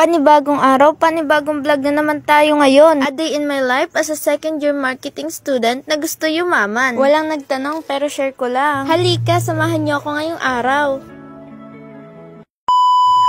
Panibagong araw, panibagong vlog na naman tayo ngayon. A day in my life as a second year marketing student na gusto yumaman. Walang nagtanong pero share ko lang. Halika, samahan niyo ako ngayong araw.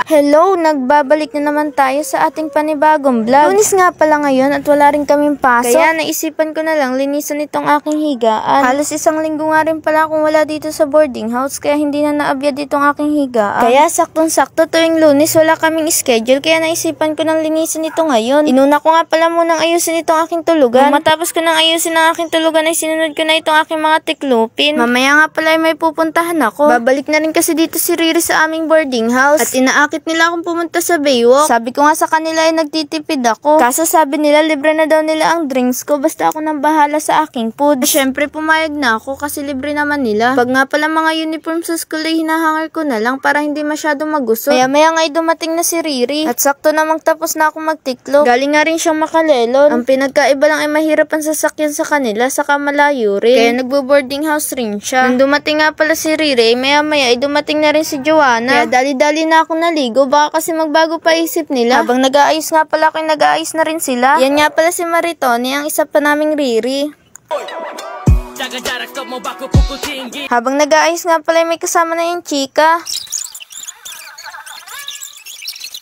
Hello! Nagbabalik na naman tayo sa ating panibagong vlog. Lunes nga pala ngayon at wala rin kaming pasok. Kaya naisipan ko na lang linisan itong aking higaan. Halos isang linggo nga rin pala akong wala dito sa boarding house kaya hindi na naabyad itong aking higaan. Kaya saktong-sakto tuwing Lunes wala kaming schedule kaya naisipan ko nang linisan ito ngayon. Inuna ko nga pala munang ayusin itong aking tulugan. Nung matapos ko nang ayusin ang aking tulugan ay sinunod ko na itong aking mga tiklupin. Mamaya nga pala ay may pupuntahan ako. Babalik na rin kasi dito si Riri sa aming boarding house. At inaakit nila akong pumunta sa Baywalk. Sabi ko nga sa kanila ay nagtitipid ako. Kaso sabi nila libre na daw nila ang drinks ko basta ako nang bahala sa aking food. Syempre pumayag na ako kasi libre naman nila. Pag nga pala mga uniform sa school ay hinahangar ko na lang para hindi masyadong magusot. Maya nga ay dumating na si Riri. At sakto namang tapos na akong magtiklop. Galing nga rin siyang Makalelon. Ang pinagkaiba lang ay mahirap ang sasakyan sa kanila saka malayo rin. Kaya nagbo-boarding house rin siya. Nung dumating nga pala si Riri, maya ay dumating na rin si Joanna. Kaya dali-dali na ako naligo. Baka kasi magbago pa isip nila. Habang nag-aayos nga pala kayo, nag-aayos na rin sila. Yan nga pala si Maritoni, ang isa pa naming Riri. Habang nag-aayos nga pala, may kasama na yung chika.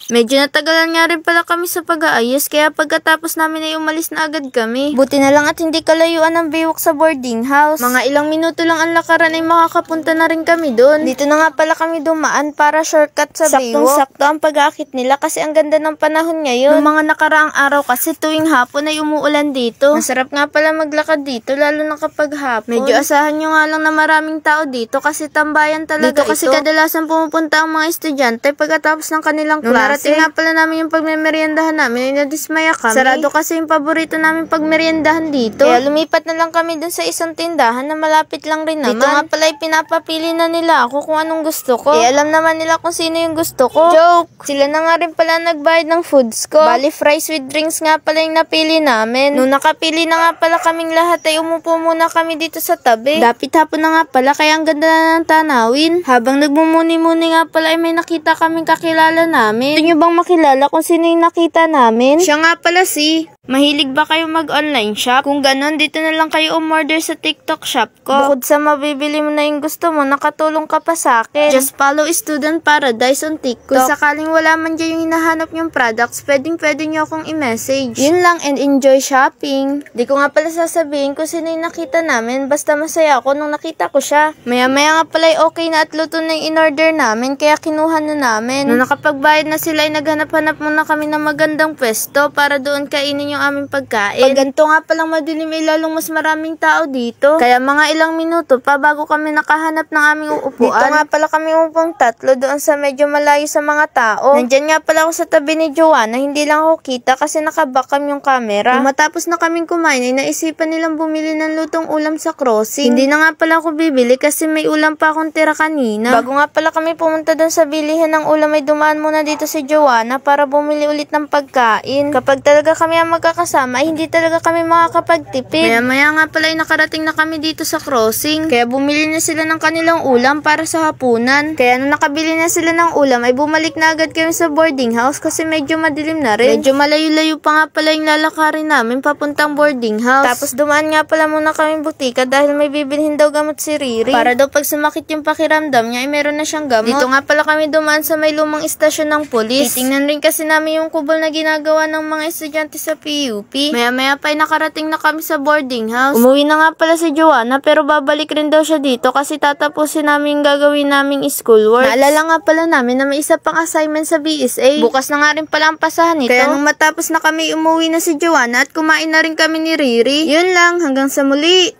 Medyo natagalan nga rin pala kami sa pag-aayos kaya pagkatapos namin ay umalis na agad kami. Buti na lang at hindi kalayuan ang Baywalk sa boarding house. Mga ilang minuto lang ang lakaran ay makakapunta na rin kami doon. Dito na nga pala kami dumaan para shortcut sa Baywalk. Saktong-sakto ang pag-aakit nila kasi ang ganda ng panahon ngayon. Noong mga nakaraang araw kasi tuwing hapon ay umuulan dito. Masarap nga pala maglakad dito lalo na kapag hapon. Medyo asahan nyo nga lang na maraming tao dito kasi tambayan talaga dito kasi kadalasan pumupunta ang mga estudyante pagkatapos ng kanilang klase. Narating nga pala namin yung pagmemeryendahan namin ay nadismaya kami. Sarado kasi yung paborito namin pagmeryendahan dito. Kaya lumipat na lang kami dun sa isang tindahan na malapit lang rin naman. Dito nga pala ay pinapapili na nila ako kung anong gusto ko. Eh alam naman nila kung sino yung gusto ko. Joke! Sila na nga rin pala nagbayad ng foods ko. Bali fries with drinks nga pala yung napili namin. Nung nakapili na nga pala kaming lahat ay umupo muna kami dito sa tabi. Dapit hapon na nga pala kaya ang ganda na ng tanawin. Habang nagmumuni-muni nga pala ay may nakita kaming kakilala namin. Nyo bang makilala kung sino yung nakita namin? Siya nga pala si... Mahilig ba kayo mag-online shop? Kung ganon, dito na lang kayo umorder sa TikTok shop ko. Bukod sa mabibili mo na yung gusto mo, nakatulong ka pa sa akin. Just follow Student Paradise on TikTok. Kung sakaling wala man dyan yung hinahanap yung products, pwede nyo akong i-message. Yun lang and enjoy shopping. Di ko nga pala sasabihin kung sino yung nakita namin, basta masaya ako nung nakita ko siya. Maya-maya nga pala ay okay na at luto na yung in-order namin, kaya kinuha na namin. Nung nakapagbayad na sila ay naghanap-hanap muna kami ng magandang pwesto para doon kainin yung aming pagkain. Pag ganito nga palang madilim ay lalong mas maraming tao dito. Kaya mga ilang minuto pa bago kami nakahanap ng aming uupuan. Dito nga pala kami upong tatlo doon sa medyo malayo sa mga tao. Nandyan nga pala ako sa tabi ni Joanna, hindi lang ako kita kasi nakabacam yung camera. Nung matapos na kaming kumain ay naisipan nilang bumili ng lutong ulam sa crossing. Hindi na nga pala ako bibili kasi may ulam pa akong tira kanina. Bago nga pala kami pumunta doon sa bilihan ng ulam ay dumaan muna dito si Joanna para bumili ulit ng pagkain. Kapag talaga kami ang magkakasama ay hindi talaga kami makakapagtipid. Maya nga pala ay nakarating na kami dito sa crossing. Kaya bumili na sila ng kanilang ulam para sa hapunan. Kaya nung nakabili na sila ng ulam ay bumalik na agad kami sa boarding house kasi medyo madilim na rin. Medyo malayo-layo pa nga pala yung lalakarin namin papuntang boarding house. Tapos dumaan nga pala muna kami butika dahil may bibilhin daw gamot si Riri. Para daw pag sumakit yung pakiramdam niya ay meron na siyang gamot. Dito nga pala kami dumaan sa may lumang istasyon ng pulis. Titingnan rin kasi namin yung kubol na ginagawa ng mga estudyante sa PUP. Maya-maya pa ay nakarating na kami sa boarding house. Umuwi na nga pala si Joanna pero babalik rin daw siya dito kasi tatapusin namin yung gagawin naming schoolwork. Naalala nga pala namin na may isa pang assignment sa BSA. Bukas na nga rin pala ang pasahan nito. Kaya nung matapos na kami umuwi na si Joanna at kumain na rin kami ni Riri. Yun lang, hanggang sa muli!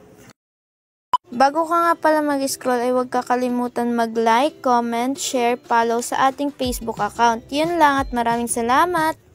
Bago ka nga pala mag-scroll ay huwag kakalimutan mag-like, comment, share, follow sa ating Facebook account. Yun lang at maraming salamat!